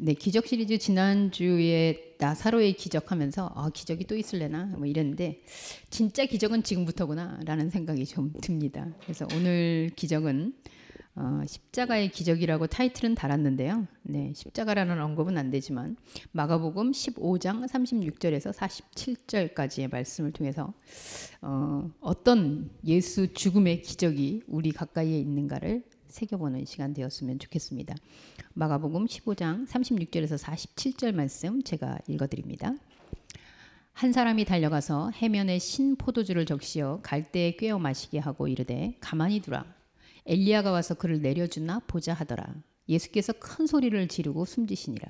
네, 기적 시리즈 지난주에 나사로의 기적하면서 기적이 또 있을래나 뭐 이랬는데 진짜 기적은 지금부터구나 라는 생각이 좀 듭니다. 그래서 오늘 기적은 십자가의 기적이라고 타이틀은 달았는데요. 네, 십자가라는 언급은 안 되지만 마가복음 15장 36절에서 47절까지의 말씀을 통해서 어떤 예수 죽음의 기적이 우리 가까이에 있는가를 새겨보는 시간 되었으면 좋겠습니다. 마가복음 15장 36절에서 47절 말씀 제가 읽어드립니다. 한 사람이 달려가서 해면에 신 포도주를 적시어 갈대에 꿰어 마시게 하고 이르되 가만히 두라. 엘리야가 와서 그를 내려주나 보자 하더라. 예수께서 큰 소리를 지르고 숨지시니라.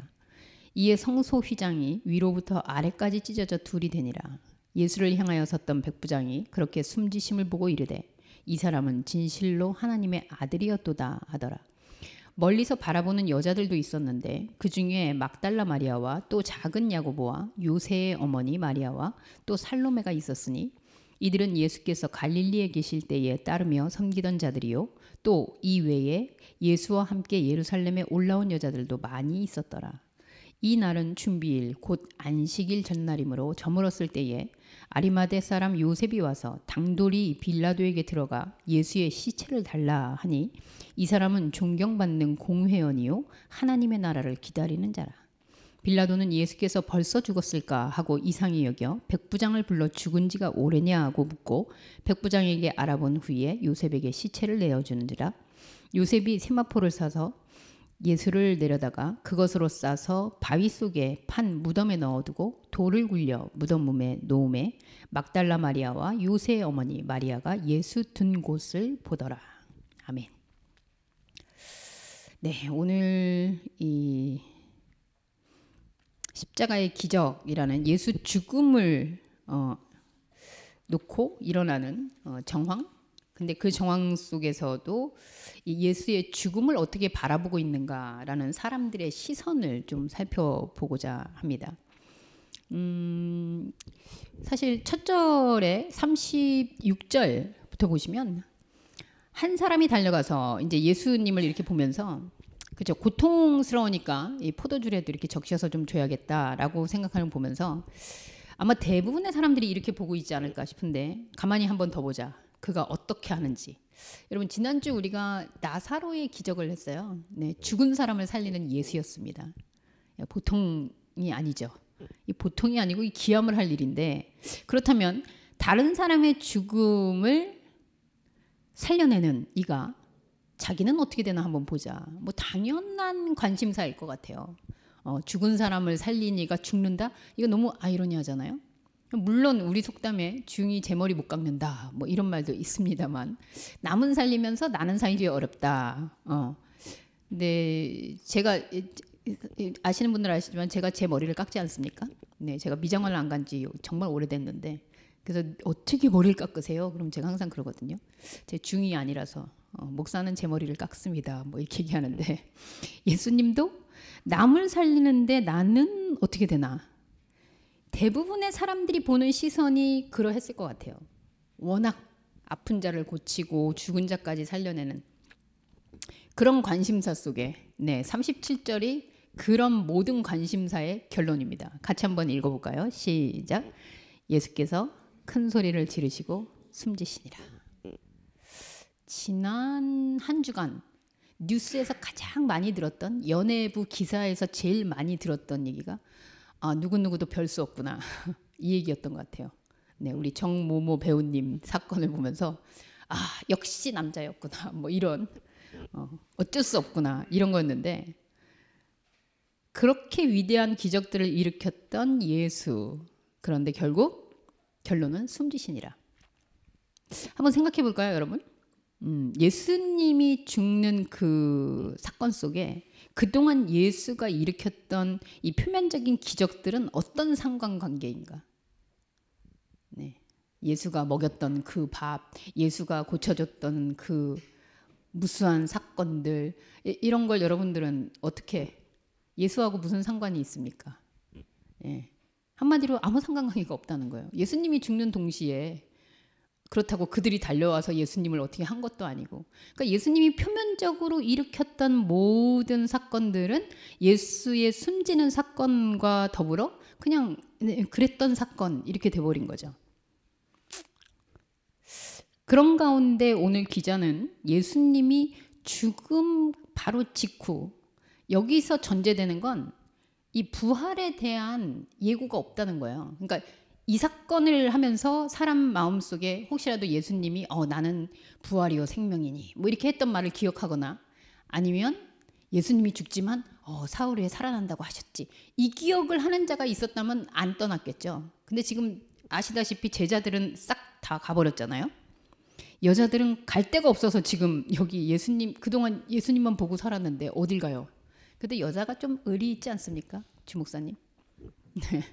이에 성소 휘장이 위로부터 아래까지 찢어져 둘이 되니라. 예수를 향하여 섰던 백부장이 그렇게 숨지심을 보고 이르되 이 사람은 진실로 하나님의 아들이었도다 하더라. 멀리서 바라보는 여자들도 있었는데 그 중에 막달라 마리아와 또 작은 야고보와 요새의 어머니 마리아와 또 살로메가 있었으니 이들은 예수께서 갈릴리에 계실 때에 따르며 섬기던 자들이요 또 이 외에 예수와 함께 예루살렘에 올라온 여자들도 많이 있었더라. 이 날은 준비일 곧 안식일 전날이므로 저물었을 때에 아리마대 사람 요셉이 와서 당돌이 빌라도에게 들어가 예수의 시체를 달라 하니 이 사람은 존경받는 공회원이요 하나님의 나라를 기다리는 자라. 빌라도는 예수께서 벌써 죽었을까 하고 이상히 여겨 백부장을 불러 죽은 지가 오래냐 하고 묻고 백부장에게 알아본 후에 요셉에게 시체를 내어주는지라. 요셉이 세마포를 사서 예수를 내려다가 그것으로 싸서 바위 속에 판 무덤에 넣어두고 돌을 굴려 무덤 몸에 놓음에 막달라 마리아와 요새의 어머니 마리아가 예수 둔 곳을 보더라. 아멘. 네, 오늘 이 십자가의 기적이라는 예수 죽음을 놓고 일어나는 정황. 근데 그 정황 속에서도 이 예수의 죽음을 어떻게 바라보고 있는가라는 사람들의 시선을 좀 살펴보고자 합니다. 사실 첫 절에 36절부터 보시면 한 사람이 달려가서 이제 예수님을 이렇게 보면서 그죠, 고통스러우니까 이 포도주라도 이렇게 적셔서 좀 줘야겠다라고 생각하는 거 보면서 아마 대부분의 사람들이 이렇게 보고 있지 않을까 싶은데 가만히 한번 더 보자. 그가 어떻게 하는지. 여러분 지난주 우리가 나사로의 기적을 했어요. 네, 죽은 사람을 살리는 예수였습니다. 보통이 아니죠. 이 보통이 아니고 이 기함을 할 일인데 그렇다면 다른 사람의 죽음을 살려내는 이가 자기는 어떻게 되나 한번 보자. 뭐 당연한 관심사일 것 같아요. 죽은 사람을 살린 이가 죽는다? 이거 너무 아이러니하잖아요. 물론 우리 속담에 중이 제 머리 못 깎는다 뭐 이런 말도 있습니다만 남은 살리면서 나는 살기 어렵다. 근데 제가 아시는 분들 아시지만 제가 제 머리를 깎지 않습니까? 네, 제가 미장원을 안 간 지 정말 오래됐는데 그래서 어떻게 머리를 깎으세요? 그럼 제가 항상 그러거든요. 제 중이 아니라서 목사는 제 머리를 깎습니다. 뭐 이렇게 얘기하는데 예수님도 남을 살리는데 나는 어떻게 되나? 대부분의 사람들이 보는 시선이 그러했을 것 같아요. 워낙 아픈 자를 고치고 죽은 자까지 살려내는 그런 관심사 속에 37절이 그런 모든 관심사의 결론입니다. 같이 한번 읽어볼까요? 시작. 예수께서 큰 소리를 지르시고 숨지시니라. 지난 한 주간 뉴스에서 가장 많이 들었던 연예부 기사에서 제일 많이 들었던 얘기가 누구누구도 별 수 없구나 이 얘기였던 것 같아요. 네, 우리 정모모 배우님 사건을 보면서 역시 남자였구나 뭐 이런 어쩔 수 없구나 이런 거였는데 그렇게 위대한 기적들을 일으켰던 예수 그런데 결국 결론은 숨지시니라. 한번 생각해 볼까요 여러분? 예수님이 죽는 그 사건 속에 그동안 예수가 일으켰던 이 표면적인 기적들은 어떤 상관관계인가? 네. 예수가 먹였던 그 밥, 예수가 고쳐줬던 그 무수한 사건들 이런 걸 여러분들은 어떻게 예수하고 무슨 상관이 있습니까? 예. 한마디로 아무 상관관계가 없다는 거예요. 예수님이 죽는 동시에 그렇다고 그들이 달려와서 예수님을 어떻게 한 것도 아니고. 그러니까 예수님이 표면적으로 일으켰던 모든 사건들은 예수의 숨지는 사건과 더불어 그냥 그랬던 사건 이렇게 돼버린 거죠. 그런 가운데 오늘 기자는 예수님이 죽음 바로 직후 여기서 전제되는 건 이 부활에 대한 예고가 없다는 거예요. 그러니까 이 사건을 하면서 사람 마음속에 혹시라도 예수님이 나는 부활이요 생명이니 뭐 이렇게 했던 말을 기억하거나 아니면 예수님이 죽지만 사흘 후에 살아난다고 하셨지 이 기억을 하는 자가 있었다면 안 떠났겠죠. 근데 지금 아시다시피 제자들은 싹 다 가버렸잖아요. 여자들은 갈 데가 없어서 지금 여기 예수님 그동안 예수님만 보고 살았는데 어딜 가요? 근데 여자가 좀 의리 있지 않습니까? 주 목사님. 네.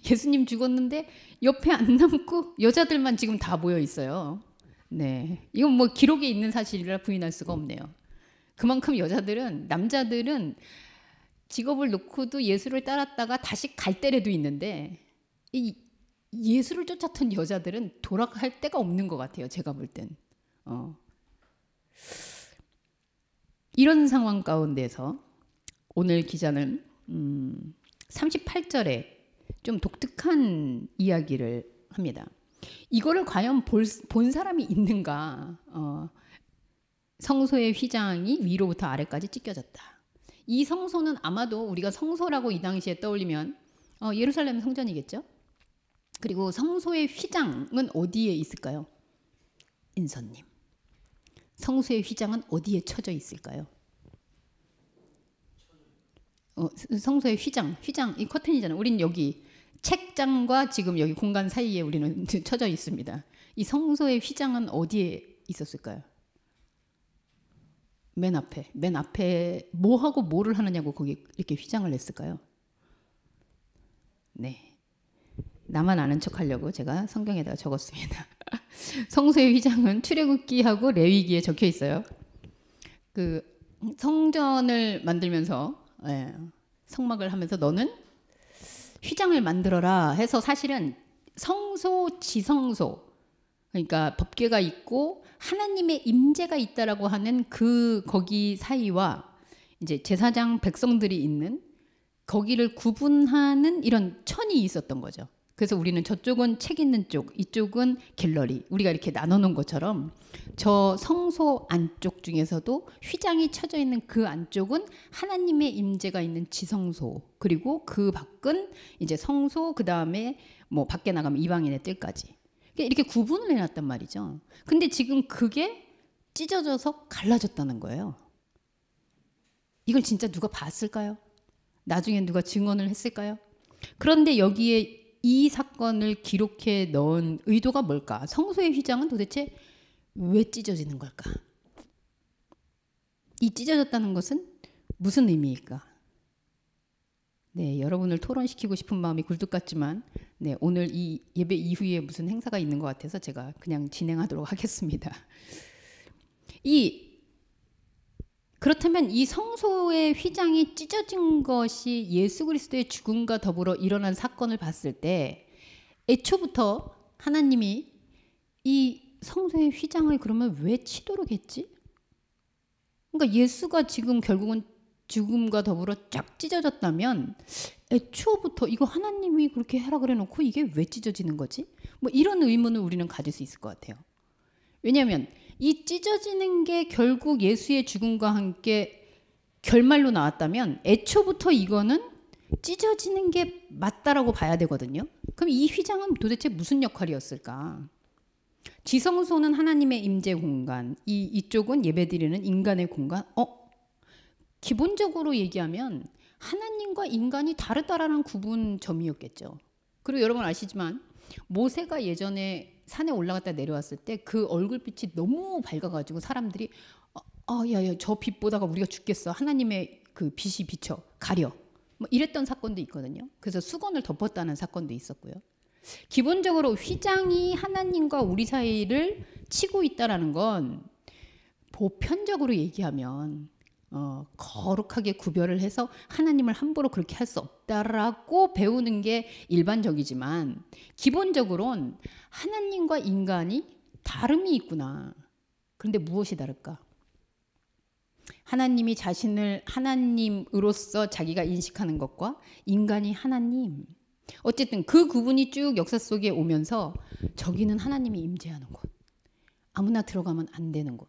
예수님 죽었는데 옆에 안 남고 여자들만 지금 다 모여 있어요. 네. 이건 뭐 기록에 있는 사실이라 부인할 수가 없네요. 그만큼 여자들은 남자들은 직업을 놓고도 예수를 따랐다가 다시 갈 때라도 있는데 이 예수를 쫓았던 여자들은 돌아갈 데가 없는 것 같아요. 제가 볼 땐. 이런 상황 가운데서 오늘 기자는 38절에 좀 독특한 이야기를 합니다. 이거를 과연 본 사람이 있는가? 성소의 휘장이 위로부터 아래까지 찢겨졌다. 이 성소는 아마도 우리가 성소라고 이 당시에 떠올리면 예루살렘 성전이겠죠? 그리고 성소의 휘장은 어디에 있을까요? 인선님. 성소의 휘장은 어디에 쳐져 있을까요? 성소의 휘장 이 커튼이잖아요. 우린 여기 책장과 지금 여기 공간 사이에 우리는 쳐져 있습니다. 이 성소의 휘장은 어디에 있었을까요? 맨 앞에 뭐하고 뭐를 하느냐고 거기 이렇게 휘장을 냈을까요? 네, 나만 아는 척하려고 제가 성경에다가 적었습니다. 성소의 휘장은 출애굽기하고 레위기에 적혀 있어요. 그 성전을 만들면서 성막을 하면서 너는 휘장을 만들어라 해서 사실은 성소, 지성소 그러니까 법궤가 있고 하나님의 임재가 있다라고 하는 그 거기 사이와 이제 제사장 백성들이 있는 거기를 구분하는 이런 천이 있었던 거죠. 그래서 우리는 저쪽은 책 있는 쪽, 이쪽은 갤러리 우리가 이렇게 나눠놓은 것처럼 저 성소 안쪽 중에서도 휘장이 쳐져 있는 그 안쪽은 하나님의 임재가 있는 지성소 그리고 그 밖은 이제 성소 그 다음에 뭐 밖에 나가면 이방인의 뜰까지 이렇게 구분을 해놨단 말이죠. 근데 지금 그게 찢어져서 갈라졌다는 거예요. 이걸 진짜 누가 봤을까요? 나중에 누가 증언을 했을까요? 그런데 여기에 이 사건을 기록해 넣은 의도가 뭘까? 성소의 휘장은 도대체 왜 찢어지는 걸까? 이 찢어졌다는 것은 무슨 의미일까? 네, 여러분을 토론시키고 싶은 마음이 굴뚝 같지만 네, 오늘 이 예배 이후에 무슨 행사가 있는 것 같아서 제가 그냥 진행하도록 하겠습니다. 그렇다면 이 성소의 휘장이 찢어진 것이 예수 그리스도의 죽음과 더불어 일어난 사건을 봤을 때 애초부터 하나님이 이 성소의 휘장을 그러면 왜 치도록 했지? 그러니까 예수가 지금 결국은 죽음과 더불어 쫙 찢어졌다면 애초부터 이거 하나님이 그렇게 해라 그래 놓고 이게 왜 찢어지는 거지? 뭐 이런 의문을 우리는 가질 수 있을 것 같아요. 왜냐하면 이 찢어지는 게 결국 예수의 죽음과 함께 결말로 나왔다면 애초부터 이거는 찢어지는 게 맞다라고 봐야 되거든요. 그럼 이 휘장은 도대체 무슨 역할이었을까? 지성소는 하나님의 임재 공간, 이쪽은 예배드리는 인간의 공간. 기본적으로 얘기하면 하나님과 인간이 다르다라는 구분점이었겠죠. 그리고 여러분 아시지만 모세가 예전에 산에 올라갔다 내려왔을 때 그 얼굴빛이 너무 밝아가지고 사람들이 야야 저 빛 보다가 우리가 죽겠어. 하나님의 그 빛이 비쳐 가려. 뭐 이랬던 사건도 있거든요. 그래서 수건을 덮었다는 사건도 있었고요. 기본적으로 휘장이 하나님과 우리 사이를 치고 있다라는 건 보편적으로 얘기하면 거룩하게 구별을 해서 하나님을 함부로 그렇게 할 수 없다라고 배우는 게 일반적이지만 기본적으로는 하나님과 인간이 다름이 있구나. 그런데 무엇이 다를까? 하나님이 자신을 하나님으로서 자기가 인식하는 것과 인간이 하나님. 어쨌든 그 구분이 쭉 역사 속에 오면서 저기는 하나님이 임재하는 곳. 아무나 들어가면 안 되는 곳.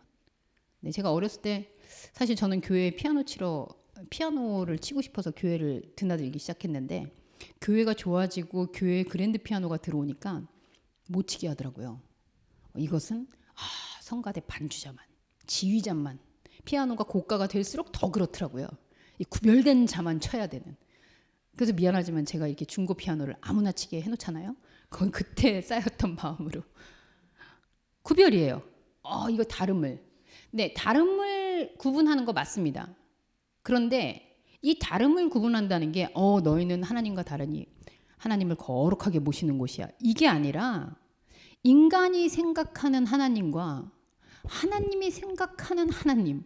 네, 제가 어렸을 때 사실 저는 교회에 피아노를 치고 싶어서 교회를 드나들기 시작했는데 교회가 좋아지고 교회에 그랜드 피아노가 들어오니까 못 치게 하더라고요. 이것은 성가대 반주자만, 지휘자만, 피아노가 고가가 될수록 더 그렇더라고요. 이 구별된 자만 쳐야 되는. 그래서 미안하지만 제가 이렇게 중고 피아노를 아무나 치게 해놓잖아요. 그건 그때 쌓였던 마음으로. 구별이에요. 이거 다름을. 네, 다름을 구분하는 거 맞습니다. 그런데 이 다름을 구분한다는 게 너희는 하나님과 다르니 하나님을 거룩하게 모시는 곳이야. 이게 아니라 인간이 생각하는 하나님과 하나님이 생각하는 하나님,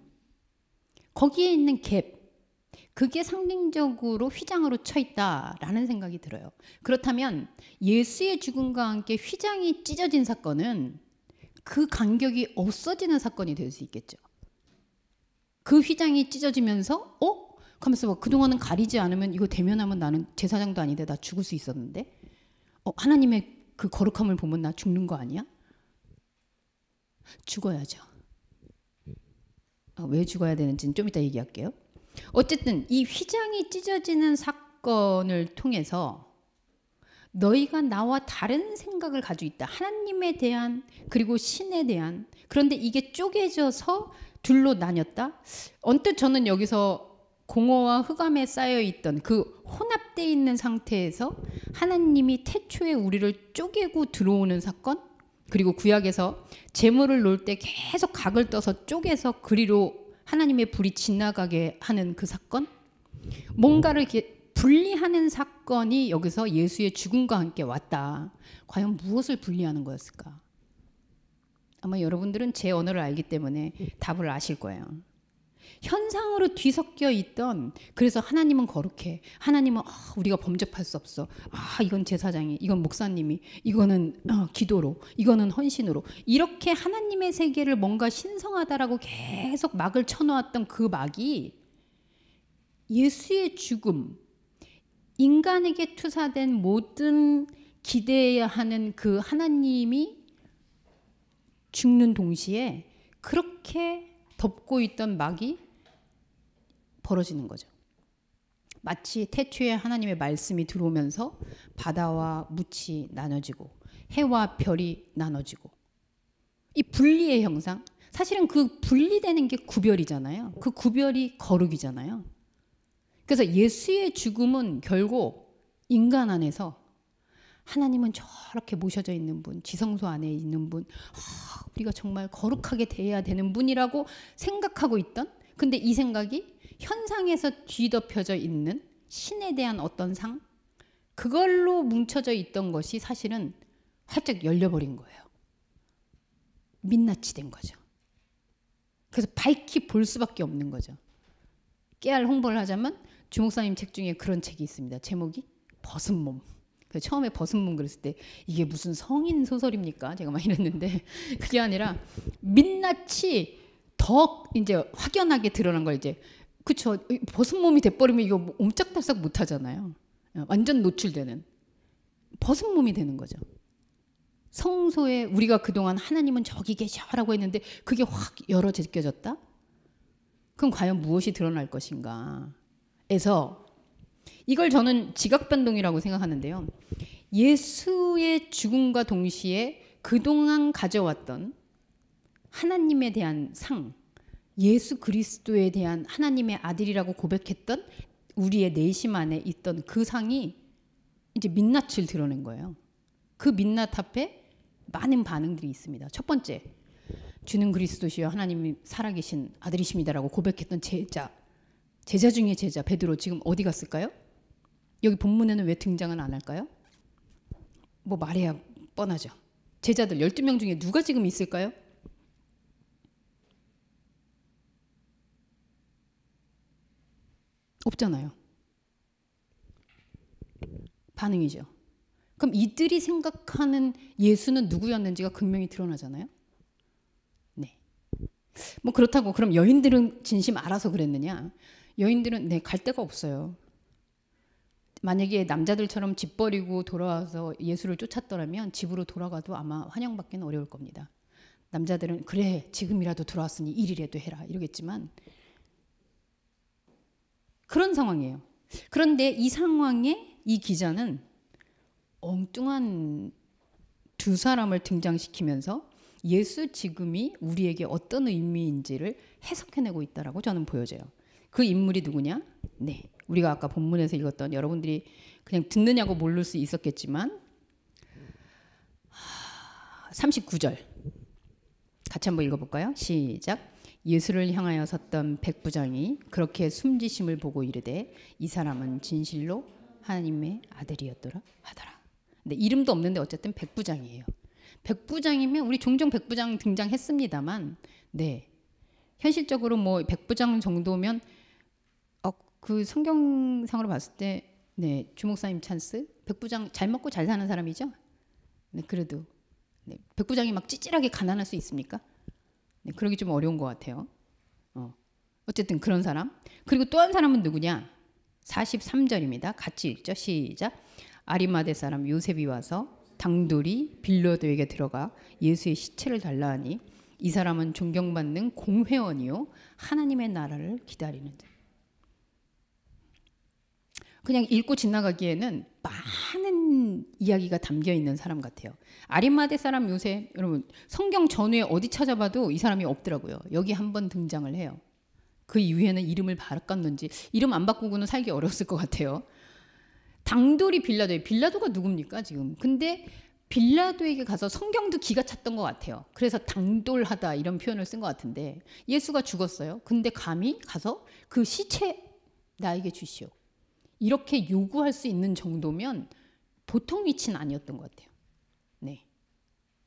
거기에 있는 갭, 그게 상징적으로 휘장으로 쳐 있다라는 생각이 들어요. 그렇다면 예수의 죽음과 함께 휘장이 찢어진 사건은 그 간격이 없어지는 사건이 될 수 있겠죠. 그 휘장이 찢어지면서 하면서 그동안은 가리지 않으면 이거 대면하면 나는 제사장도 아닌데 나 죽을 수 있었는데 하나님의 그 거룩함을 보면 나 죽는 거 아니야? 죽어야죠. 왜 죽어야 되는지는 좀 이따 얘기할게요. 어쨌든 이 휘장이 찢어지는 사건을 통해서 너희가 나와 다른 생각을 가지고 있다. 하나님에 대한 그리고 신에 대한. 그런데 이게 쪼개져서 둘로 나뉘었다. 언뜻 저는 여기서 공허와 흑암에 쌓여있던 그 혼합되어 있는 상태에서 하나님이 태초에 우리를 쪼개고 들어오는 사건, 그리고 구약에서 재물을 놓을 때 계속 각을 떠서 쪼개서 그리로 하나님의 불이 지나가게 하는 그 사건, 뭔가를 이렇게 분리하는 사건이 여기서 예수의 죽음과 함께 왔다. 과연 무엇을 분리하는 거였을까? 아마 여러분들은 제 언어를 알기 때문에 답을 아실 거예요. 현상으로 뒤섞여 있던, 그래서 하나님은 거룩해, 하나님은 우리가 범접할 수 없어, 이건 제사장이, 이건 목사님이, 이거는 기도로, 이거는 헌신으로, 이렇게 하나님의 세계를 뭔가 신성하다라고 계속 막을 쳐놓았던 그 막이 예수의 죽음, 인간에게 투사된 모든 기대해야 하는 그 하나님이 죽는 동시에 그렇게 덮고 있던 막이 벌어지는 거죠. 마치 태초에 하나님의 말씀이 들어오면서 바다와 묻이 나눠지고 해와 별이 나눠지고, 이 분리의 형상, 사실은 그 분리되는 게 구별이잖아요. 그 구별이 거룩이잖아요. 그래서 예수의 죽음은 결국 인간 안에서 하나님은 저렇게 모셔져 있는 분, 지성소 안에 있는 분, 우리가 정말 거룩하게 대해야 되는 분이라고 생각하고 있던, 근데 이 생각이 현상에서 뒤덮여져 있는 신에 대한 어떤 상, 그걸로 뭉쳐져 있던 것이 사실은 활짝 열려버린 거예요. 민낯이 된 거죠. 그래서 밝히 볼 수밖에 없는 거죠. 깨알 홍보를 하자면 주목사님 책 중에 그런 책이 있습니다. 제목이 벗은 몸. 처음에 벗은 몸 그랬을 때 이게 무슨 성인 소설입니까? 제가 막 이랬는데 그게 아니라 민낯이 더 이제 확연하게 드러난 걸 이제, 그쵸, 벗은 몸이 돼버리면 이거 옴짝달싹 못 하잖아요. 완전 노출되는 벗은 몸이 되는 거죠. 성소에 우리가 그동안 하나님은 저기 계셔라고 했는데 그게 확 열어 제껴졌다? 그럼 과연 무엇이 드러날 것인가? 에서 이걸 저는 지각변동이라고 생각하는데요. 예수의 죽음과 동시에 그동안 가져왔던 하나님에 대한 상, 예수 그리스도에 대한 하나님의 아들이라고 고백했던 우리의 내심 안에 있던 그 상이 이제 민낯을 드러낸 거예요. 그 민낯 앞에 많은 반응들이 있습니다. 첫 번째, 주는 그리스도시여 하나님이 살아계신 아들이십니다라고 고백했던 제자 중에 제자 베드로 지금 어디 갔을까요? 여기 본문에는 왜 등장은 안 할까요? 뭐 말해야 뻔하죠. 제자들 12명 중에 누가 지금 있을까요? 없잖아요. 반응이죠. 그럼 이들이 생각하는 예수는 누구였는지가 극명히 드러나잖아요. 뭐 그렇다고 그럼 여인들은 진심 알아서 그랬느냐? 여인들은 네, 갈 데가 없어요. 만약에 남자들처럼 집 버리고 돌아와서 예수를 쫓았더라면 집으로 돌아가도 아마 환영받기는 어려울 겁니다. 남자들은 그래 지금이라도 돌아왔으니 일이라도 해라 이러겠지만 그런 상황이에요. 그런데 이 상황에 이 기자는 엉뚱한 두 사람을 등장시키면서 예수 지금이 우리에게 어떤 의미인지를 해석해내고 있다라고 저는 보여져요. 그 인물이 누구냐? 네, 우리가 아까 본문에서 읽었던 여러분들이 그냥 듣느냐고 모를 수 있었겠지만 39절 같이 한번 읽어볼까요? 시작. 예수를 향하여 섰던 백부장이 그렇게 숨지심을 보고 이르되 이 사람은 진실로 하나님의 아들이었더라 하더라. 근데 이름도 없는데 어쨌든 백부장이에요. 백부장이면 우리 종종 백부장 등장했습니다만, 네, 현실적으로 뭐 백부장 정도면 그 성경상으로 봤을 때, 네, 주목사님 찬스, 백부장 잘 먹고 잘 사는 사람이죠. 네, 그래도 네, 백부장이 막 찌질하게 가난할 수 있습니까? 네, 그러기 좀 어려운 것 같아요. 어쨌든 그런 사람. 그리고 또 한 사람은 누구냐? 43절입니다. 같이 읽죠. 시작. 아리마대 사람 요셉이 와서 당돌이 빌라도에게 들어가 예수의 시체를 달라 하니 이 사람은 존경받는 공회원이요 하나님의 나라를 기다리는 자. 그냥 읽고 지나가기에는 많은 이야기가 담겨 있는 사람 같아요. 아리마대 사람 요셉, 여러분 성경 전후에 어디 찾아봐도 이 사람이 없더라고요. 여기 한번 등장을 해요. 그 이후에는 이름을 바꿨는지 이름 안 바꾸고는 살기 어려웠을 것 같아요. 당돌이 빌라도가 누굽니까 지금? 근데 빌라도에게 가서 성경도 기가 찼던 것 같아요. 그래서 당돌하다 이런 표현을 쓴 것 같은데 예수가 죽었어요. 근데 감히 가서 그 시체 나에게 주시오. 이렇게 요구할 수 있는 정도면 보통 위치는 아니었던 것 같아요. 네.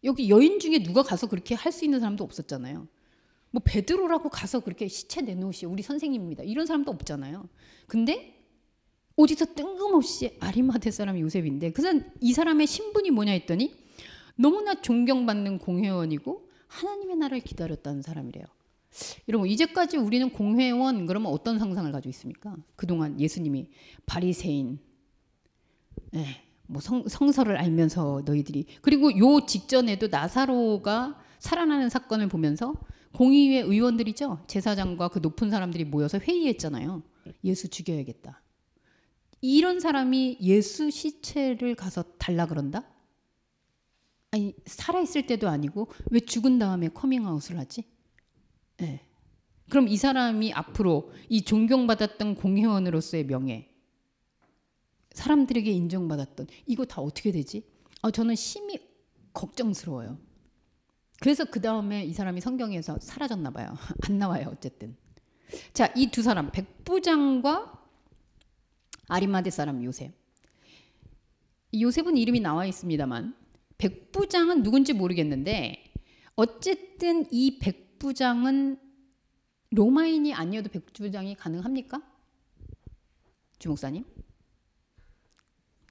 여기 여인 중에 누가 가서 그렇게 할 수 있는 사람도 없었잖아요. 뭐 베드로라고 가서 그렇게 시체 내놓으시오. 우리 선생님입니다. 이런 사람도 없잖아요. 근데 어디서 뜬금없이 아리마대 사람 요셉인데 그래서 이 사람의 신분이 뭐냐 했더니 너무나 존경받는 공회원이고 하나님의 나라를 기다렸다는 사람이래요. 여러분 이제까지 우리는 공회원 그러면 어떤 상상을 가지고 있습니까? 그동안 예수님이 바리새인, 뭐 성서를 알면서 너희들이 그리고 요 직전에도 나사로가 살아나는 사건을 보면서 공의회 의원들이죠. 제사장과 그 높은 사람들이 모여서 회의했잖아요. 예수 죽여야겠다. 이런 사람이 예수 시체를 가서 달라 그런다? 아니 살아있을 때도 아니고 왜 죽은 다음에 커밍아웃을 하지? 네. 그럼 이 사람이 앞으로 이 존경받았던 공회원으로서의 명예 사람들에게 인정받았던 이거 다 어떻게 되지? 저는 심히 걱정스러워요. 그래서 그 다음에 이 사람이 성경에서 사라졌나 봐요. 안 나와요 어쨌든. 자, 이 두 사람 백부장과 아리마대 사람 요셉. 요셉은 이름이 나와 있습니다만 백부장은 누군지 모르겠는데 어쨌든 이 백부장은 로마인이 아니어도 백부장이 가능합니까? 주목사님?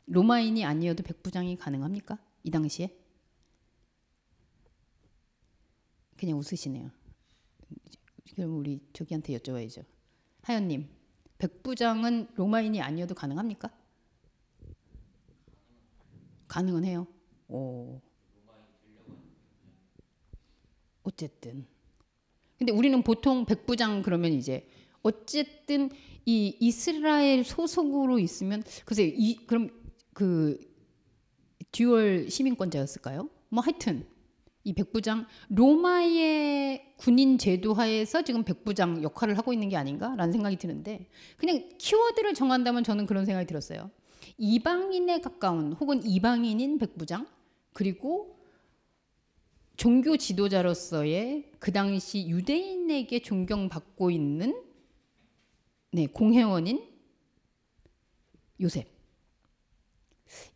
로마인이 아니어도 백부장이 가능합니까? 이 당시에? 그냥 웃으시네요. 그럼 우리 저기한테 여쭤봐야죠. 하연님, 백부장은 로마인이 아니어도 가능합니까? 가능은 해요. 오. 어쨌든. 근데 우리는 보통 백부장 그러면 이제 어쨌든 이 이스라엘 소속으로 있으면 글쎄 그럼 그 듀얼 시민권자였을까요? 뭐 하여튼 이 백부장 로마의 군인 제도 하에서 지금 백부장 역할을 하고 있는 게 아닌가라는 생각이 드는데 그냥 키워드를 정한다면 저는 그런 생각이 들었어요. 이방인에 가까운 혹은 이방인인 백부장 그리고 종교 지도자로서의 그 당시 유대인에게 존경받고 있는 공회원인 요셉.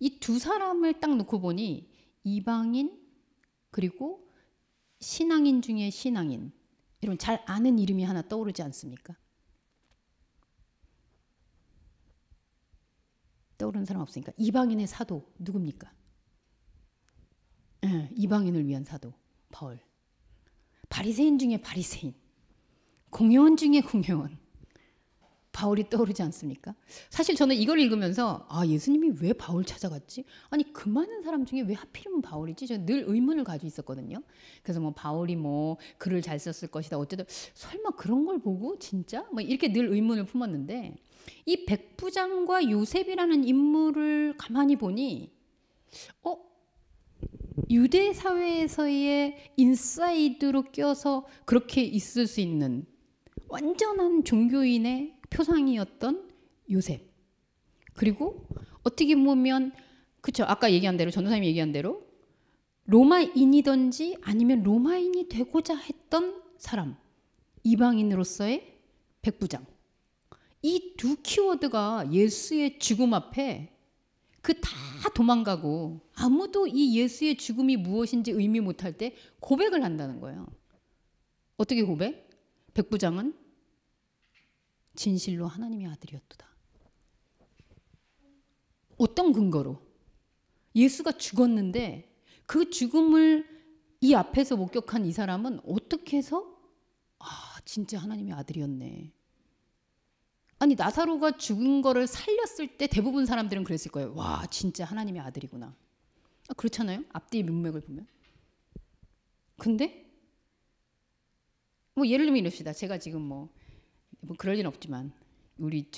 이 두 사람을 딱 놓고 보니 이방인 그리고 신앙인 중에 신앙인. 여러분 잘 아는 이름이 하나 떠오르지 않습니까? 떠오르는 사람 없으니까. 이방인의 사도 누굽니까? 이방인을 위한 사도 바울. 바리새인 중에 바리새인, 공회원 중에 공회원, 바울이 떠오르지 않습니까? 사실 저는 이걸 읽으면서 예수님이 왜 바울 찾아갔지? 아니 그 많은 사람 중에 왜 하필이면 바울이지? 저는 늘 의문을 가지고 있었거든요. 그래서 바울이 글을 잘 썼을 것이다. 어쨌든 설마 그런 걸 보고 진짜? 이렇게 늘 의문을 품었는데 이 백부장과 요셉이라는 인물을 가만히 보니 유대 사회에서의 인사이드로 껴서 그렇게 있을 수 있는 완전한 종교인의 표상이었던 요셉. 그리고 어떻게 보면 그쵸, 아까 얘기한 대로 전도사님이 얘기한 대로 로마인이든지 아니면 로마인이 되고자 했던 사람, 이방인으로서의 백부장. 이 두 키워드가 예수의 죽음 앞에 다 도망가고 아무도 이 예수의 죽음이 무엇인지 의미 못할 때 고백을 한다는 거예요. 어떻게 고백? 백부장은 진실로 하나님의 아들이었도다. 어떤 근거로? 예수가 죽었는데 그 죽음을 이 앞에서 목격한 이 사람은 어떻게 해서 진짜 하나님의 아들이었네. 아니 나사로가 죽은 거를 살렸을 때 대부분 사람들은 그랬을 거예요. 와 진짜 하나님의 아들이구나. 그렇잖아요. 앞뒤 문맥을 보면. 근데 예를 들면 이럽시다. 제가 지금 그럴 일은 없지만 우리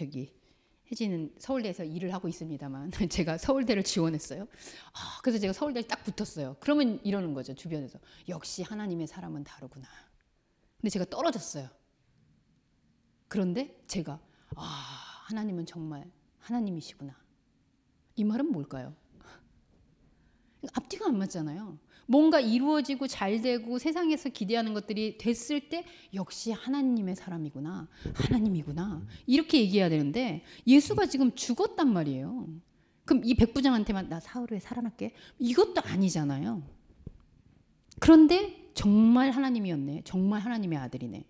혜진은 서울대에서 일을 하고 있습니다만 제가 서울대를 지원했어요. 그래서 제가 서울대를 딱 붙었어요. 그러면 이러는 거죠. 주변에서. 역시 하나님의 사람은 다르구나. 근데 제가 떨어졌어요. 그런데 제가 하나님은 정말 하나님이시구나. 이 말은 뭘까요? 앞뒤가 안 맞잖아요. 뭔가 이루어지고 잘 되고 세상에서 기대하는 것들이 됐을 때 역시 하나님의 사람이구나. 하나님이구나. 이렇게 얘기해야 되는데 예수가 지금 죽었단 말이에요. 그럼 이 백부장한테만 나 사흘 후에 살아날게. 이것도 아니잖아요. 그런데 정말 하나님이었네. 정말 하나님의 아들이네.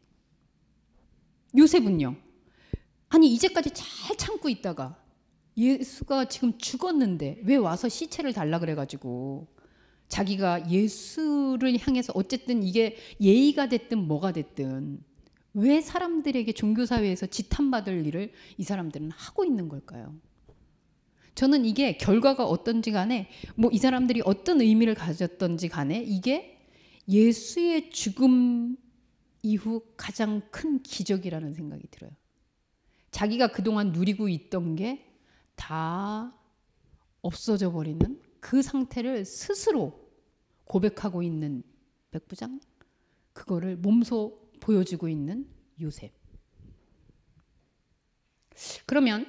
요셉은요. 아니 이제까지 잘 참고 있다가 예수가 지금 죽었는데 왜 와서 시체를 달라 그래가지고 자기가 예수를 향해서 어쨌든 이게 예의가 됐든 뭐가 됐든 왜 사람들에게 종교사회에서 지탄받을 일을 이 사람들은 하고 있는 걸까요? 저는 이게 결과가 어떤지 간에 이 사람들이 어떤 의미를 가졌던지 간에 이게 예수의 죽음 이후 가장 큰 기적이라는 생각이 들어요. 자기가 그동안 누리고 있던 게 다 없어져 버리는 그 상태를 스스로 고백하고 있는 백부장, 그거를 몸소 보여주고 있는 요셉. 그러면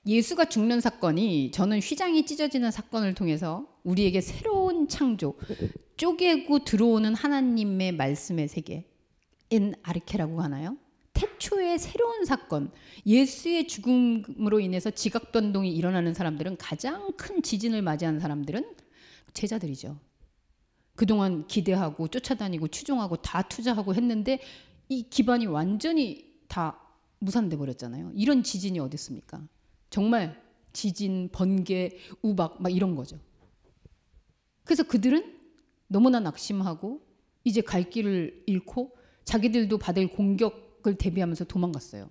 예수가 죽는 사건이 저는 휘장이 찢어지는 사건을 통해서 우리에게 새로운 창조, 쪼개고 들어오는 하나님의 말씀의 세계, 엔 아르케라고 하나요? 태초의 새로운 사건, 예수의 죽음으로 인해서 지각변동이 일어나는 사람들은 가장 큰 지진을 맞이하는 사람들은 제자들이죠. 그동안 기대하고 쫓아다니고 추종하고 다 투자하고 했는데 이 기반이 완전히 다 무산돼 버렸잖아요. 이런 지진이 어디 있습니까? 정말 지진, 번개, 우박 막 이런 거죠. 그래서 그들은 너무나 낙심하고 이제 갈 길을 잃고 자기들도 받을 공격을 대비하면서 도망갔어요.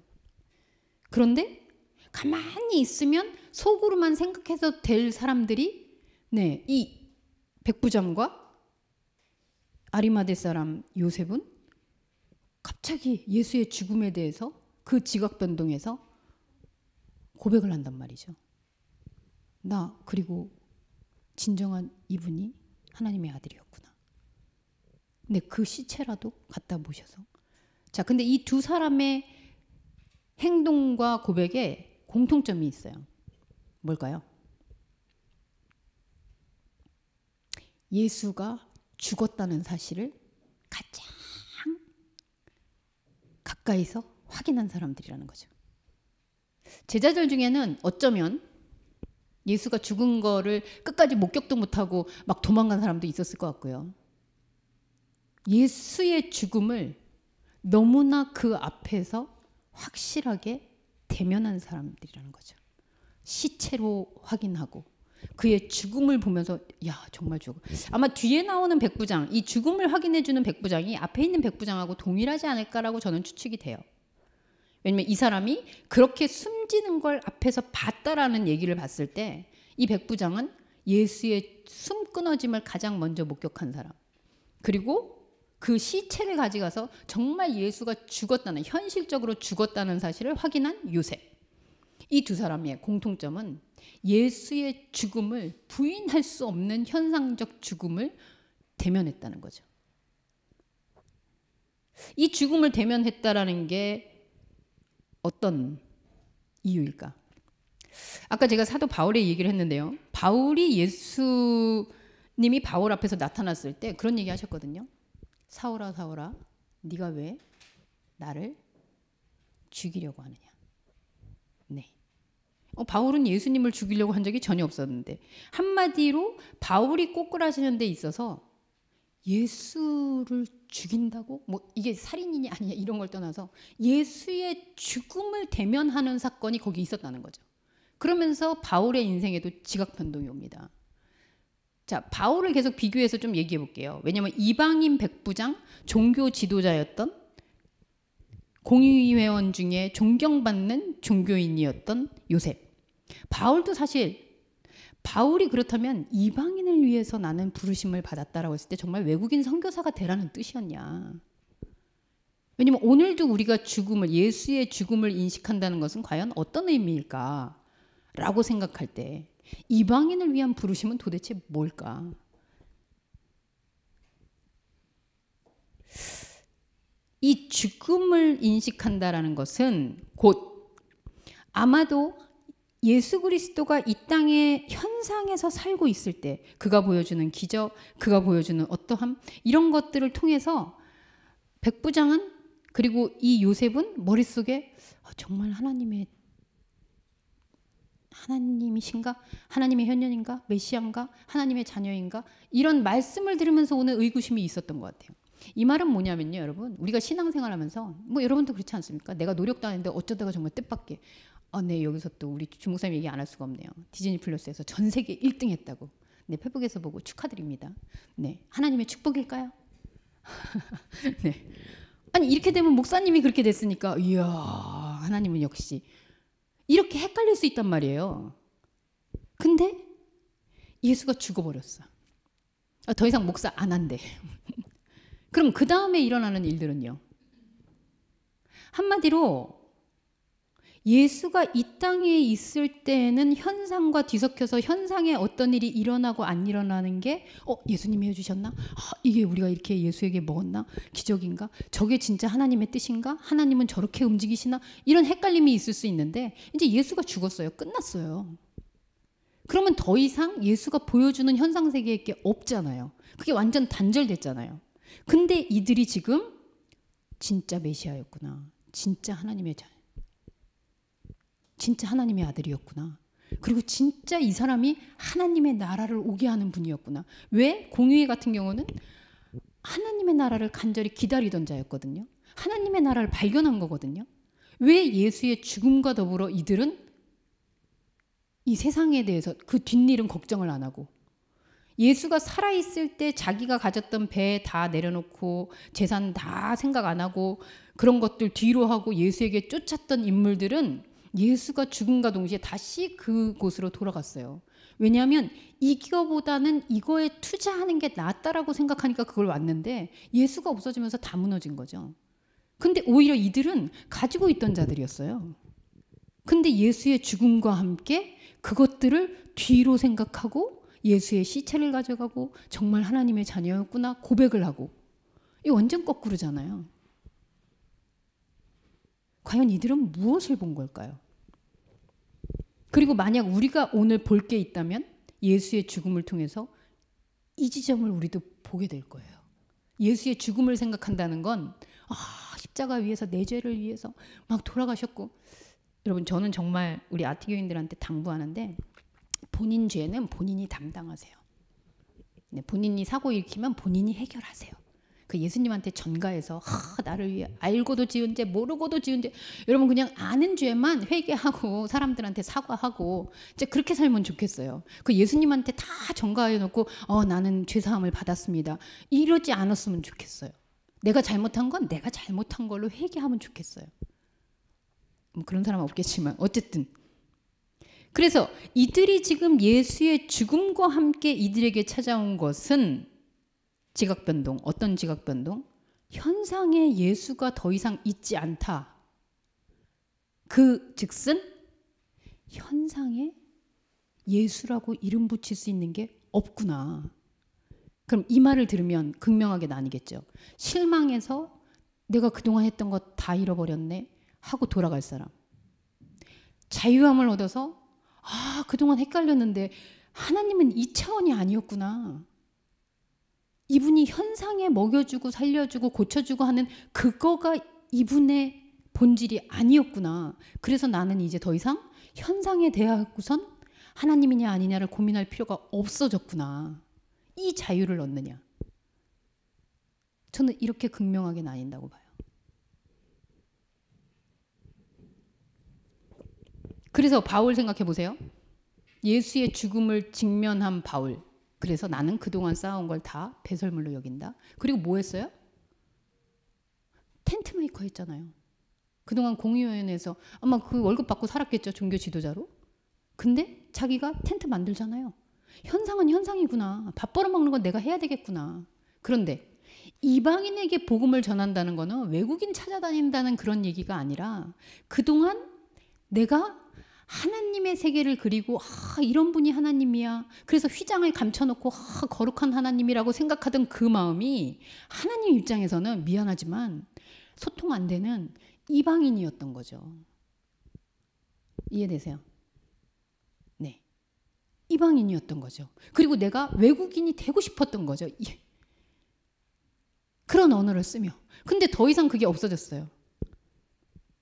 그런데 가만히 있으면 속으로만 생각해서 될 사람들이 이 백부장과 아리마대 사람 요셉은 갑자기 예수의 죽음에 대해서 그 지각변동에서 고백을 한단 말이죠. 나 그리고 진정한 이분이 하나님의 아들이었구나. 근데 그 시체라도 갖다 모셔서. 자, 근데 이 두 사람의 행동과 고백에 공통점이 있어요. 뭘까요? 예수가 죽었다는 사실을 가장 가까이서 확인한 사람들이라는 거죠. 제자들 중에는 어쩌면 예수가 죽은 거를 끝까지 목격도 못하고 막 도망간 사람도 있었을 것 같고요. 예수의 죽음을 너무나 그 앞에서 확실하게 대면한 사람들이라는 거죠. 시체로 확인하고 그의 죽음을 보면서 야 정말 죽어. 아마 뒤에 나오는 백부장, 이 죽음을 확인해주는 백부장이 앞에 있는 백부장하고 동일하지 않을까라고 저는 추측이 돼요. 왜냐면 이 사람이 그렇게 숨지는 걸 앞에서 봤다라는 얘기를 봤을 때 이 백부장은 예수의 숨 끊어짐을 가장 먼저 목격한 사람. 그리고 그 시체를 가져가서 정말 예수가 죽었다는, 현실적으로 죽었다는 사실을 확인한 요셉. 이 두 사람의 공통점은 예수의 죽음을 부인할 수 없는 현상적 죽음을 대면했다는 거죠. 이 죽음을 대면했다라는 게 어떤 이유일까? 아까 제가 사도 바울의 얘기를 했는데요. 바울이 예수님이 바울 앞에서 나타났을 때 그런 얘기 하셨거든요. 사울아 사울아 네가 왜 나를 죽이려고 하느냐. 네. 바울은 예수님을 죽이려고 한 적이 전혀 없었는데 한마디로 바울이 꼬꾸라지는 데 있어서 예수를 죽인다고? 뭐 이게 살인이냐 아니냐 이런 걸 떠나서 예수의 죽음을 대면하는 사건이 거기 있었다는 거죠. 그러면서 바울의 인생에도 지각 변동이 옵니다. 자, 바울을 계속 비교해서 좀 얘기해 볼게요. 왜냐하면 이방인 백부장, 종교 지도자였던 공의회원 중에 존경받는 종교인이었던 요셉. 바울도 사실 바울이 그렇다면 이방인을 위해서 나는 부르심을 받았다라고 했을 때 정말 외국인 선교사가 되라는 뜻이었냐. 왜냐하면 오늘도 우리가 죽음을, 예수의 죽음을 인식한다는 것은 과연 어떤 의미일까? 라고 생각할 때 이방인을 위한 부르심은 도대체 뭘까? 이 죽음을 인식한다라는 것은 곧 아마도 예수 그리스도가 이 땅의 현상에서 살고 있을 때 그가 보여주는 기적, 그가 보여주는 어떠함 이런 것들을 통해서 백부장은 그리고 이 요셉은 머릿속에 정말 하나님이신가? 하나님의 현현인가? 메시아인가? 하나님의 자녀인가? 이런 말씀을 들으면서 오는 의구심이 있었던 것 같아요. 이 말은 뭐냐면요, 여러분. 우리가 신앙생활하면서 뭐 여러분도 그렇지 않습니까? 내가 노력도 안 했는데 어쩌다가 정말 뜻밖의 네, 여기서 또 우리 주목사님 얘기 안 할 수가 없네요. 디즈니 플러스에서 전 세계 1등 했다고. 네, 페북에서 보고 축하드립니다. 네, 하나님의 축복일까요? 네. 아니 이렇게 되면 목사님이 그렇게 됐으니까 이야 하나님은 역시 이렇게 헷갈릴 수 있단 말이에요. 근데 예수가 죽어버렸어. 더 이상 목사 안 한대. 그럼 그 다음에 일어나는 일들은요. 한마디로 예수가 이 땅에 있을 때에는 현상과 뒤섞여서 현상에 어떤 일이 일어나고 안 일어나는 게 예수님이 해주셨나? 이게 우리가 이렇게 예수에게 먹었나? 기적인가? 저게 진짜 하나님의 뜻인가? 하나님은 저렇게 움직이시나? 이런 헷갈림이 있을 수 있는데 이제 예수가 죽었어요. 끝났어요. 그러면 더 이상 예수가 보여주는 현상 세계에 게 없잖아요. 그게 완전 단절됐잖아요. 근데 이들이 지금 진짜 메시아였구나. 진짜 하나님의 자녀. 진짜 하나님의 아들이었구나. 그리고 진짜 이 사람이 하나님의 나라를 오게 하는 분이었구나. 왜? 공의회 같은 경우는 하나님의 나라를 간절히 기다리던 자였거든요. 하나님의 나라를 발견한 거거든요. 왜 예수의 죽음과 더불어 이들은 이 세상에 대해서 그 뒷일은 걱정을 안 하고 예수가 살아있을 때 자기가 가졌던 배 다 내려놓고 재산 다 생각 안 하고 그런 것들 뒤로 하고 예수에게 쫓았던 인물들은 예수가 죽음과 동시에 다시 그곳으로 돌아갔어요. 왜냐하면 이거보다는 이거에 투자하는 게 낫다라고 생각하니까 그걸 왔는데 예수가 없어지면서 다 무너진 거죠. 근데 오히려 이들은 가지고 있던 자들이었어요. 근데 예수의 죽음과 함께 그것들을 뒤로 생각하고 예수의 시체를 가져가고 정말 하나님의 자녀였구나 고백을 하고 이 완전 거꾸로잖아요. 과연 이들은 무엇을 본 걸까요? 그리고 만약 우리가 오늘 볼 게 있다면 예수의 죽음을 통해서 이 지점을 우리도 보게 될 거예요. 예수의 죽음을 생각한다는 건 십자가 위에서 내 죄를 위해서 막 돌아가셨고 여러분 저는 정말 우리 아티교인들한테 당부하는데 본인 죄는 본인이 담당하세요. 네, 본인이 사고 일으키면 본인이 해결하세요. 그 예수님한테 전가해서 나를 위해 알고도 지은 죄 모르고도 지은 죄, 여러분 그냥 아는 죄만 회개하고 사람들한테 사과하고 이제 그렇게 살면 좋겠어요. 그 예수님한테 다 전가해 놓고 나는 죄사함을 받았습니다, 이러지 않았으면 좋겠어요. 내가 잘못한 건 내가 잘못한 걸로 회개하면 좋겠어요. 뭐 그런 사람은 없겠지만 어쨌든, 그래서 이들이 지금 예수의 죽음과 함께 이들에게 찾아온 것은 지각변동. 어떤 지각변동? 현상에 예수가 더 이상 있지 않다. 그 즉슨 현상에 예수라고 이름 붙일 수 있는 게 없구나. 그럼 이 말을 들으면 극명하게 나뉘겠죠. 실망해서 내가 그동안 했던 것 다 잃어버렸네 하고 돌아갈 사람, 자유함을 얻어서 그동안 헷갈렸는데 하나님은 이 차원이 아니었구나, 이분이 현상에 먹여주고 살려주고 고쳐주고 하는 그거가 이분의 본질이 아니었구나, 그래서 나는 이제 더 이상 현상에 대하고선 하나님이냐 아니냐를 고민할 필요가 없어졌구나, 이 자유를 얻느냐. 저는 이렇게 극명하게 나뉜다고 봐요. 그래서 바울 생각해 보세요. 예수의 죽음을 직면한 바울. 그래서 나는 그동안 쌓아온 걸 다 배설물로 여긴다. 그리고 뭐 했어요? 텐트 메이커 했잖아요. 그동안 공의원에서 아마 그 월급 받고 살았겠죠, 종교 지도자로. 근데 자기가 텐트 만들잖아요. 현상은 현상이구나, 밥 벌어먹는 건 내가 해야 되겠구나. 그런데 이방인에게 복음을 전한다는 거는 외국인 찾아다닌다는 그런 얘기가 아니라 그동안 내가 하나님의 세계를 그리고 이런 분이 하나님이야, 그래서 휘장을 감춰놓고 거룩한 하나님이라고 생각하던 그 마음이 하나님 입장에서는 미안하지만 소통 안 되는 이방인이었던 거죠. 이해되세요? 네, 이방인이었던 거죠. 그리고 내가 외국인이 되고 싶었던 거죠. 그런 언어를 쓰며. 근데 더 이상 그게 없어졌어요.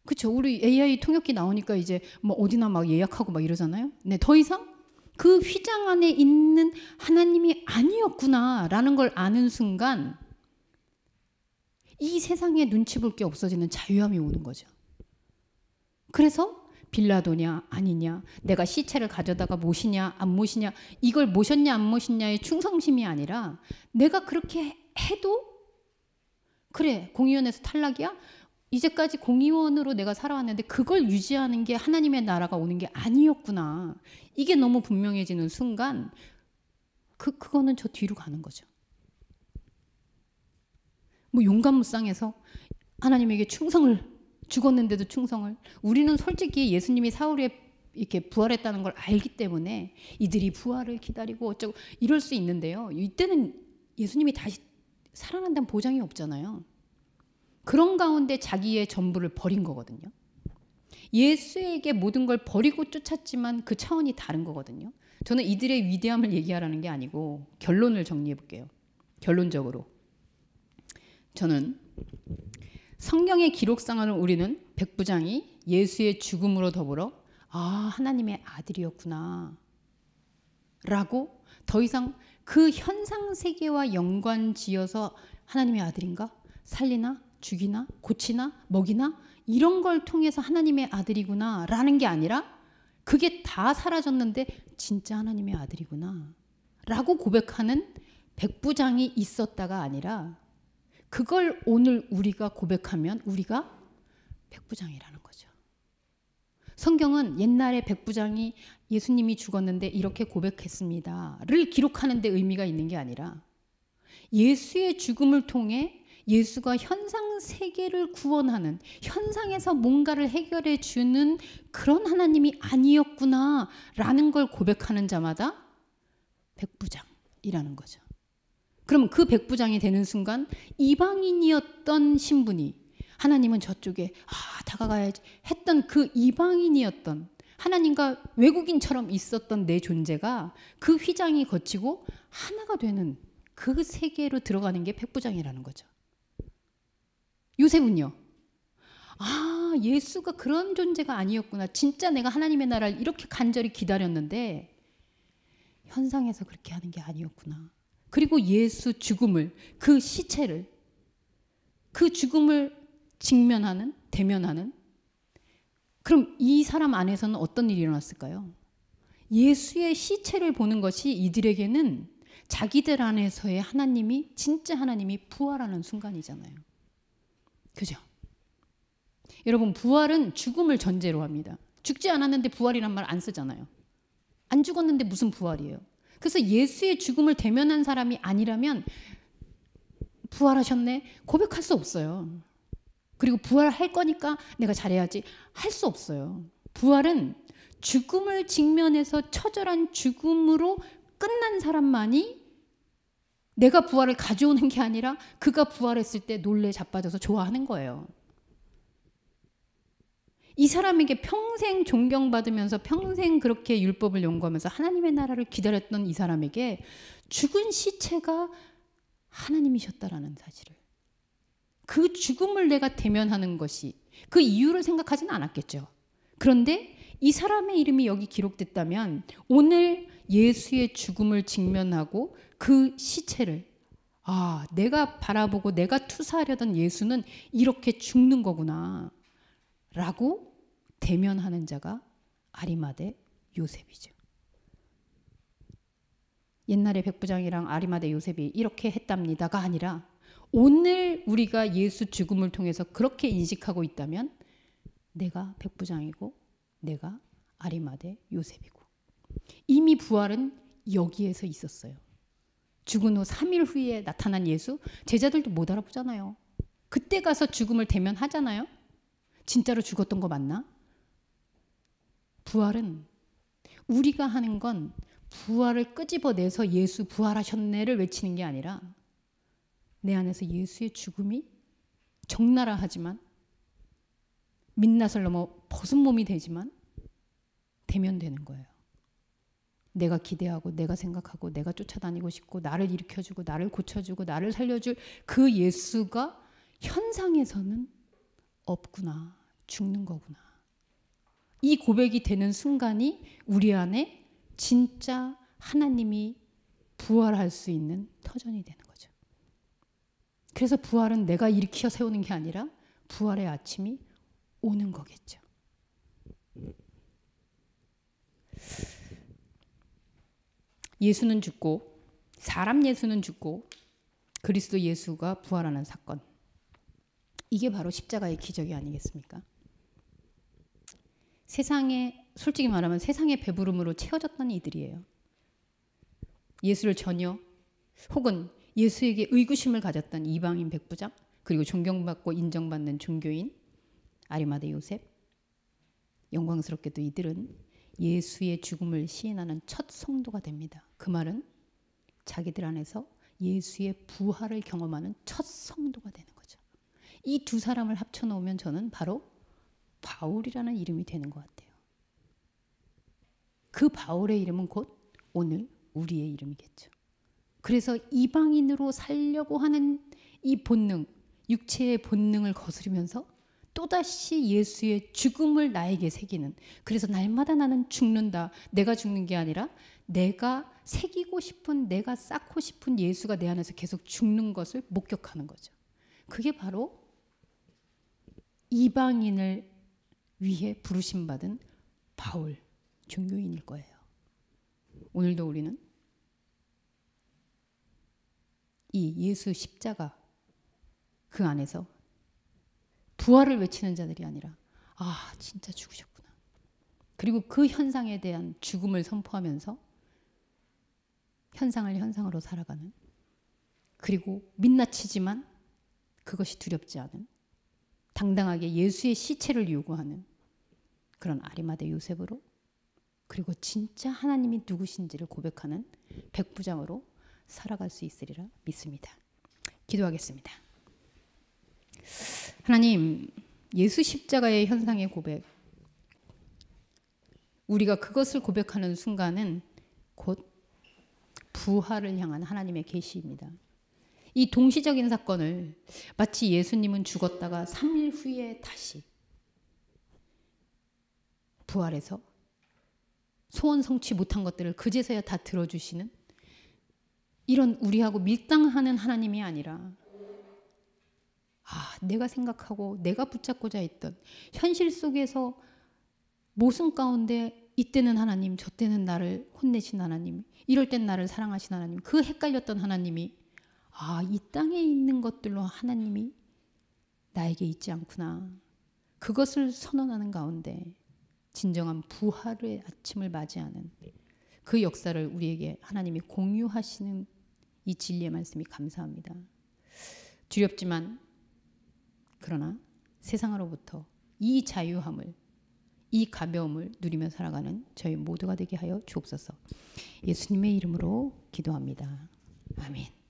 그렇죠. 우리 AI 통역기 나오니까 이제 뭐 어디나 막 예약하고 막 이러잖아요. 네, 더 이상 그 휘장 안에 있는 하나님이 아니었구나라는 걸 아는 순간 이 세상에 눈치 볼 게 없어지는 자유함이 오는 거죠. 그래서 빌라도냐 아니냐, 내가 시체를 가져다가 모시냐 안 모시냐, 이걸 모셨냐 안 모셨냐의 충성심이 아니라 내가 그렇게 해도 그래, 공의원에서 탈락이야? 이제까지 공의원으로 내가 살아왔는데 그걸 유지하는 게 하나님의 나라가 오는 게 아니었구나, 이게 너무 분명해지는 순간 그거는 저 뒤로 가는 거죠. 뭐 용감무쌍해서 하나님에게 충성을, 죽었는데도 충성을. 우리는 솔직히 예수님이 사흘에 이렇게 부활했다는 걸 알기 때문에 이들이 부활을 기다리고 어쩌고 이럴 수 있는데요, 이때는 예수님이 다시 살아난다는 보장이 없잖아요. 그런 가운데 자기의 전부를 버린 거거든요. 예수에게 모든 걸 버리고 쫓았지만 그 차원이 다른 거거든요. 저는 이들의 위대함을 얘기하라는 게 아니고 결론을 정리해 볼게요. 결론적으로 저는 성경의 기록상을 우리는 백부장이 예수의 죽음으로 더불어 하나님의 아들이었구나 라고 더 이상 그 현상 세계와 연관지어서 하나님의 아들인가? 살리나? 죽이나? 고치나? 먹이나? 이런 걸 통해서 하나님의 아들이구나 라는 게 아니라 그게 다 사라졌는데 진짜 하나님의 아들이구나 라고 고백하는 백부장이 있었다가 아니라 그걸 오늘 우리가 고백하면 우리가 백부장이라는 거죠. 성경은 옛날에 백부장이 예수님이 죽었는데 이렇게 고백했습니다를 기록하는 데 의미가 있는 게 아니라 예수의 죽음을 통해 예수가 현상 세계를 구원하는, 현상에서 뭔가를 해결해 주는 그런 하나님이 아니었구나라는 걸 고백하는 자마다 백부장이라는 거죠. 그럼 그 백부장이 되는 순간 이방인이었던 신분이 하나님은 저쪽에 다가가야지 했던 그 이방인이었던 하나님과 외국인처럼 있었던 내 존재가 그 휘장이 거치고 하나가 되는 그 세계로 들어가는 게 백부장이라는 거죠. 요셉은요, 예수가 그런 존재가 아니었구나, 진짜 내가 하나님의 나라를 이렇게 간절히 기다렸는데 현상에서 그렇게 하는 게 아니었구나. 그리고 예수 죽음을, 그 시체를 그 죽음을 직면하는, 대면하는, 그럼 이 사람 안에서는 어떤 일이 일어났을까요? 예수의 시체를 보는 것이 이들에게는 자기들 안에서의 하나님이, 진짜 하나님이 부활하는 순간이잖아요. 그죠? 여러분, 부활은 죽음을 전제로 합니다. 죽지 않았는데 부활이란 말 안 쓰잖아요. 안 죽었는데 무슨 부활이에요? 그래서 예수의 죽음을 대면한 사람이 아니라면 부활하셨네? 고백할 수 없어요. 그리고 부활할 거니까 내가 잘해야지 할 수 없어요. 부활은 죽음을 직면해서 처절한 죽음으로 끝난 사람만이 내가 부활을 가져오는 게 아니라 그가 부활했을 때 놀래 자빠져서 좋아하는 거예요. 이 사람에게 평생 존경받으면서 평생 그렇게 율법을 연구하면서 하나님의 나라를 기다렸던 이 사람에게 죽은 시체가 하나님이셨다라는 사실을, 그 죽음을 내가 대면하는 것이, 그 이유를 생각하지는 않았겠죠. 그런데 이 사람의 이름이 여기 기록됐다면 오늘 예수의 죽음을 직면하고 그 시체를, 아, 내가 바라보고 내가 투사하려던 예수는 이렇게 죽는 거구나 라고 대면하는 자가 아리마대 요셉이죠. 옛날에 백부장이랑 아리마대 요셉이 이렇게 했답니다가 아니라 오늘 우리가 예수 죽음을 통해서 그렇게 인식하고 있다면 내가 백부장이고 내가 아리마대 요셉이고, 이미 부활은 여기에서 있었어요. 죽은 후 3일 후에 나타난 예수, 제자들도 못 알아보잖아요. 그때 가서 죽음을 대면하잖아요. 진짜로 죽었던 거 맞나? 부활은 우리가 하는 건 부활을 끄집어내서 예수 부활하셨네를 외치는 게 아니라 내 안에서 예수의 죽음이 적나라하지만 민낯을 넘어 벗은 몸이 되지만 대면되는 거예요. 내가 기대하고 내가 생각하고 내가 쫓아다니고 싶고 나를 일으켜주고 나를 고쳐주고 나를 살려줄 그 예수가 현상에서는 없구나, 죽는 거구나. 이 고백이 되는 순간이 우리 안에 진짜 하나님이 부활할 수 있는 터전이 되는 거죠. 그래서 부활은 내가 일으켜 세우는 게 아니라 부활의 아침이 오는 거겠죠. 예수는 죽고, 사람 예수는 죽고 그리스도 예수가 부활하는 사건, 이게 바로 십자가의 기적이 아니겠습니까? 세상에, 솔직히 말하면 세상의 배부름으로 채워졌던 이들이에요. 예수를 전혀, 혹은 예수에게 의구심을 가졌던 이방인 백부장, 그리고 존경받고 인정받는 종교인 아리마대 요셉, 영광스럽게도 이들은 예수의 죽음을 시인하는 첫 성도가 됩니다. 그 말은 자기들 안에서 예수의 부활을 경험하는 첫 성도가 되는 거죠. 이 두 사람을 합쳐놓으면 저는 바로 바울이라는 이름이 되는 것 같아요. 그 바울의 이름은 곧 오늘 우리의 이름이겠죠. 그래서 이방인으로 살려고 하는 이 본능, 육체의 본능을 거스르면서 또다시 예수의 죽음을 나에게 새기는, 그래서 날마다 나는 죽는다, 내가 죽는 게 아니라 내가 새기고 싶은, 내가 쌓고 싶은 예수가 내 안에서 계속 죽는 것을 목격하는 거죠. 그게 바로 이방인을 위해 부르심받은 바울 종교인일 거예요. 오늘도 우리는 이 예수 십자가 그 안에서 부활을 외치는 자들이 아니라, 아, 진짜 죽으셨구나. 그리고 그 현상에 대한 죽음을 선포하면서 현상을 현상으로 살아가는, 그리고 민낯이지만 그것이 두렵지 않은, 당당하게 예수의 시체를 요구하는 그런 아리마대 요셉으로, 그리고 진짜 하나님이 누구신지를 고백하는 백부장으로 살아갈 수 있으리라 믿습니다. 기도하겠습니다. 하나님, 예수 십자가의 현상의 고백, 우리가 그것을 고백하는 순간은 곧 부활을 향한 하나님의 계시입니다. 이 동시적인 사건을 마치 예수님은 죽었다가 3일 후에 다시 부활해서 소원 성취 못한 것들을 그제서야 다 들어주시는 이런 우리하고 밀당하는 하나님이 아니라 내가 생각하고 내가 붙잡고자 했던 현실 속에서 모순 가운데 이때는 하나님, 저때는 나를 혼내신 하나님, 이럴 땐 나를 사랑하신 하나님, 그 헷갈렸던 하나님이 이 땅에 있는 것들로 하나님이 나에게 있지 않구나. 그것을 선언하는 가운데 진정한 부활의 아침을 맞이하는 그 역사를 우리에게 하나님이 공유하시는 이 진리의 말씀이 감사합니다. 두렵지만 그러나 세상으로부터 이 자유함을, 이 가벼움을 누리며 살아가는 저희 모두가 되게 하여 주옵소서. 예수님의 이름으로 기도합니다. 아멘.